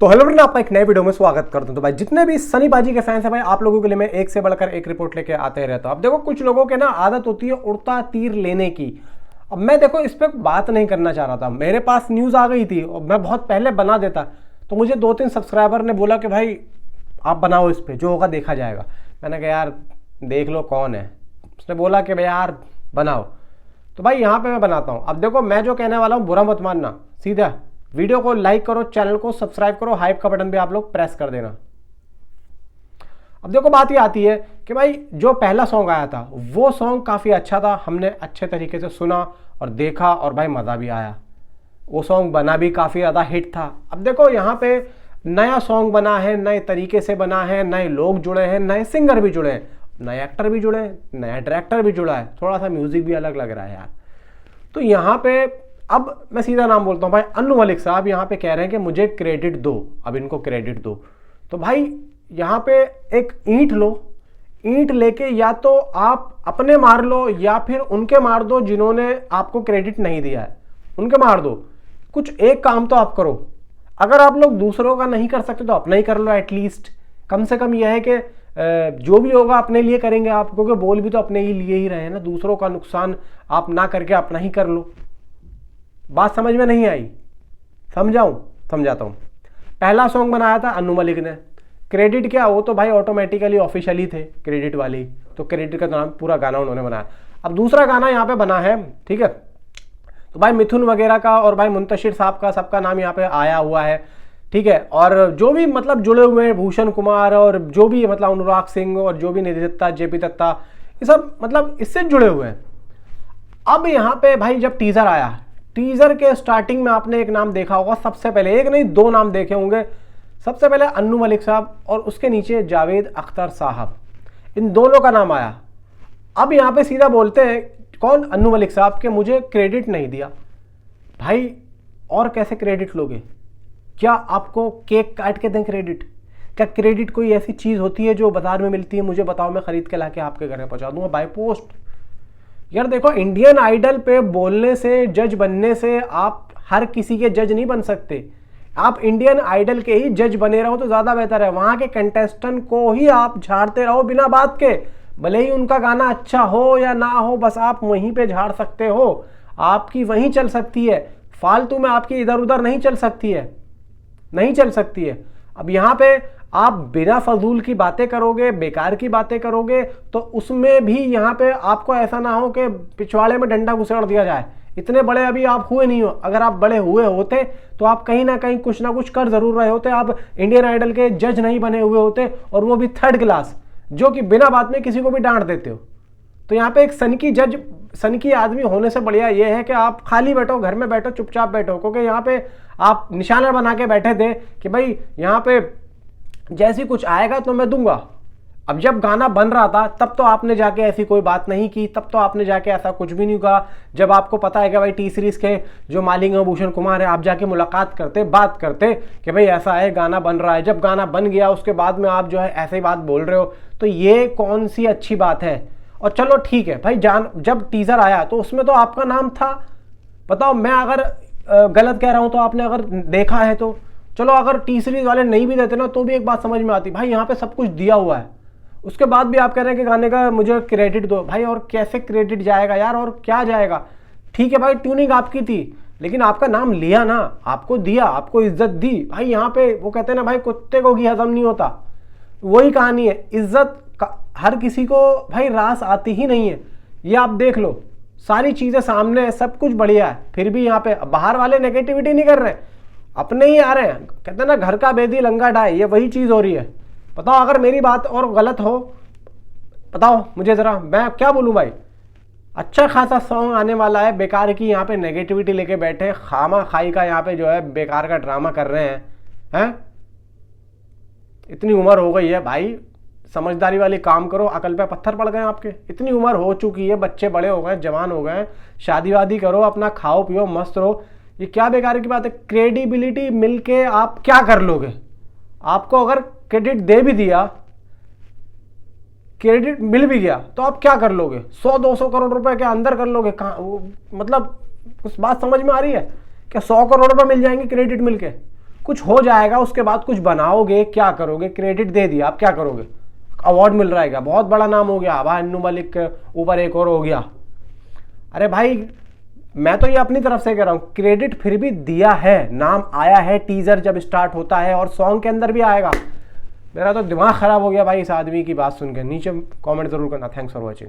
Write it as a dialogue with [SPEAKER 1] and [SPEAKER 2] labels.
[SPEAKER 1] तो hello friend, आपका एक नए वीडियो में स्वागत करता हूं। तो भाई जितने भी सनी बाजी के फैंस हैं भाई, आप लोगों के लिए मैं एक से बढ़कर एक रिपोर्ट लेके आते रहता हूं। अब देखो, कुछ लोगों के ना आदत होती है उड़ता तीर लेने की। अब मैं देखो इस पर बात नहीं करना चाह रहा था, मेरे पास न्यूज़ आ गई थी और मैं बहुत पहले बना देता। तो मुझे 2-3 सब्सक्राइबर ने बोला कि भाई आप बनाओ, इस पर जो होगा देखा जाएगा। मैंने कहा यार देख लो कौन है। उसने बोला कि भाई यार बनाओ, तो भाई यहाँ पे मैं बनाता हूँ। अब देखो, मैं जो कहने वाला हूँ बुरा मत मानना, सीधा वीडियो को लाइक करो, चैनल को सब्सक्राइब करो, हाइप का बटन भी आप लोग प्रेस कर देना। अब देखो, बात ये आती है कि भाई जो पहला सॉन्ग आया था वो सॉन्ग काफ़ी अच्छा था, हमने अच्छे तरीके से सुना और देखा और भाई मज़ा भी आया। वो सॉन्ग बना भी काफ़ी ज़्यादा हिट था। अब देखो यहाँ पे नया सॉन्ग बना है, नए तरीके से बना है, नए लोग जुड़े हैं, नए सिंगर भी जुड़े हैं, नए एक्टर भी जुड़े हैं, नया डायरेक्टर भी जुड़ा है, थोड़ा सा म्यूजिक भी अलग लग रहा है यार। तो यहाँ पे अब मैं सीधा नाम बोलता हूँ भाई, अन्नू मलिक साहब यहाँ पे कह रहे हैं कि मुझे क्रेडिट दो, अब इनको क्रेडिट दो। तो भाई यहाँ पे एक ईंट लो, ईंट लेके या तो आप अपने मार लो या फिर उनके मार दो जिन्होंने आपको क्रेडिट नहीं दिया है, उनके मार दो। कुछ एक काम तो आप करो। अगर आप लोग दूसरों का नहीं कर सकते तो अपना ही कर लो एटलीस्ट। कम से कम यह है कि जो भी होगा अपने लिए करेंगे आप, क्योंकि बोल भी तो अपने ही लिए ही रहे हैं ना। दूसरों का नुकसान आप ना करके अपना ही कर लो। बात समझ में नहीं आई? समझाता हूँ। पहला सॉन्ग बनाया था अन्नू मलिक ने, क्रेडिट क्या, वो तो भाई ऑटोमेटिकली ऑफिशियली थे क्रेडिट वाली, तो क्रेडिट का नाम पूरा गाना उन्होंने बनाया। अब दूसरा गाना यहाँ पे बना है, ठीक है, तो भाई मिथुन वगैरह का और भाई मुंतशिर साहब का, सबका नाम यहाँ पे आया हुआ है, ठीक है। और जो भी मतलब जुड़े हुए हैं, भूषण कुमार और जो भी मतलब अनुराग सिंह और जो भी निधि दत्ता, जेपी दत्ता, ये सब मतलब इससे जुड़े हुए हैं। अब यहाँ पे भाई जब टीजर आया, टीजर के स्टार्टिंग में आपने एक नाम देखा होगा, सबसे पहले, एक नहीं दो नाम देखे होंगे। सबसे पहले अन्नू मलिक साहब और उसके नीचे जावेद अख्तर साहब, इन दोनों का नाम आया। अब यहाँ पे सीधा बोलते हैं कौन, अन्नू मलिक साहब, के मुझे क्रेडिट नहीं दिया। भाई और कैसे क्रेडिट लोगे? क्या आपको केक काट के दें क्रेडिट? क्या क्रेडिट कोई ऐसी चीज़ होती है जो बाजार में मिलती है? मुझे बताओ, मैं खरीद के लाके आपके घर में पहुंचा दूंगा बाय पोस्ट। यार देखो, इंडियन आइडल पे बोलने से, जज बनने से आप हर किसी के जज नहीं बन सकते। आप इंडियन आइडल के ही जज बने रहो तो ज़्यादा बेहतर है। वहाँ के कंटेस्टेंट को ही आप झाड़ते रहो बिना बात के, भले ही उनका गाना अच्छा हो या ना हो, बस आप वहीं पे झाड़ सकते हो, आपकी वहीं चल सकती है। फालतू में आपकी इधर उधर नहीं चल सकती है, नहीं चल सकती है। अब यहाँ पे आप बिना फजूल की बातें करोगे, बेकार की बातें करोगे, तो उसमें भी यहाँ पे आपको ऐसा ना हो कि पिछवाड़े में डंडा घुसेड़ दिया जाए। इतने बड़े अभी आप हुए नहीं हो। अगर आप बड़े हुए होते तो आप कहीं ना कहीं कुछ ना कुछ कर जरूर रहे होते। आप इंडियन आइडल के जज नहीं बने हुए होते, और वो भी 3rd क्लास, जो कि बिना बात में किसी को भी डांट देते हो। तो यहाँ पे एक सनकी आदमी होने से बढ़िया ये है कि आप खाली बैठो, घर में बैठो, चुपचाप बैठो। क्योंकि यहाँ पे आप निशाना बना के बैठे थे कि भाई यहाँ पे जैसी कुछ आएगा तो मैं दूंगा। अब जब गाना बन रहा था तब तो आपने जाके ऐसी कोई बात नहीं की, तब तो आपने जाके ऐसा कुछ भी नहीं कहा। जब आपको पता है कि भाई टी सीरीज के जो मालिक हैं भूषण कुमार है, आप जाके मुलाकात करते, बात करते कि भाई ऐसा है, गाना बन रहा है। जब गाना बन गया उसके बाद में आप जो है ऐसे ही बात बोल रहे हो, तो ये कौन सी अच्छी बात है? और चलो ठीक है भाई, जब टीजर आया तो उसमें तो आपका नाम था। बताओ, मैं अगर गलत कह रहा हूं तो आपने अगर देखा है तो चलो, अगर टी सीरीज वाले नहीं भी देते ना तो भी एक बात समझ में आती, भाई यहाँ पे सब कुछ दिया हुआ है। उसके बाद भी आप कह रहे हैं कि गाने का मुझे क्रेडिट दो। भाई और कैसे क्रेडिट जाएगा यार, और क्या जाएगा? ठीक है भाई, ट्यूनिंग आपकी थी, लेकिन आपका नाम लिया ना, आपको दिया, आपको इज्जत दी। भाई यहाँ पे वो कहते हैं ना भाई, कुत्ते को घी हजम नहीं होता, वही कहानी है। इज्जत हर किसी को भाई रास आती ही नहीं है। ये आप देख लो, सारी चीजें सामने है, सब कुछ बढ़िया है, फिर भी यहाँ पे बाहर वाले नेगेटिविटी नहीं कर रहे, अपने ही आ रहे हैं। कहते हैं ना, घर का बेदी लंगा डाय, ये वही चीज हो रही है। बताओ, अगर मेरी बात और गलत हो बताओ मुझे जरा, मैं क्या बोलूं भाई। अच्छा खासा सॉन्ग आने वाला है, बेकार की यहाँ पे नेगेटिविटी लेके बैठे, खामा खाई का यहाँ पे जो है बेकार का ड्रामा कर रहे हैं। इतनी उम्र हो गई है भाई, समझदारी वाली काम करो। अकल पे पत्थर पड़ गए आपके, इतनी उम्र हो चुकी है, बच्चे बड़े हो गए, जवान हो गए, शादी वादी करो, अपना खाओ पियो, मस्त रहो। ये क्या बेकार की बात है? क्रेडिबिलिटी मिलके आप क्या कर लोगे? आपको अगर क्रेडिट दे भी दिया, क्रेडिट मिल भी गया, तो आप क्या कर लोगे? 100-200 करोड़ रुपए के अंदर कर लोगे? कहाँ मतलब, उस बात समझ में आ रही है? क्या 100 करोड़ रुपए मिल जाएंगे क्रेडिट मिलके? कुछ हो जाएगा, उसके बाद कुछ बनाओगे, क्या करोगे? क्रेडिट दे दिया, आप क्या करोगे? अवार्ड मिल रहा है, बहुत बड़ा नाम हो गया भाई, अन्नू मलिक के ऊपर एक और हो गया। अरे भाई मैं तो ये अपनी तरफ से कह रहा हूँ, क्रेडिट फिर भी दिया है, नाम आया है, टीजर जब स्टार्ट होता है और सॉन्ग के अंदर भी आएगा। मेरा तो दिमाग खराब हो गया भाई इस आदमी की बात सुनकर। नीचे कमेंट जरूर करना। Thanks for watching.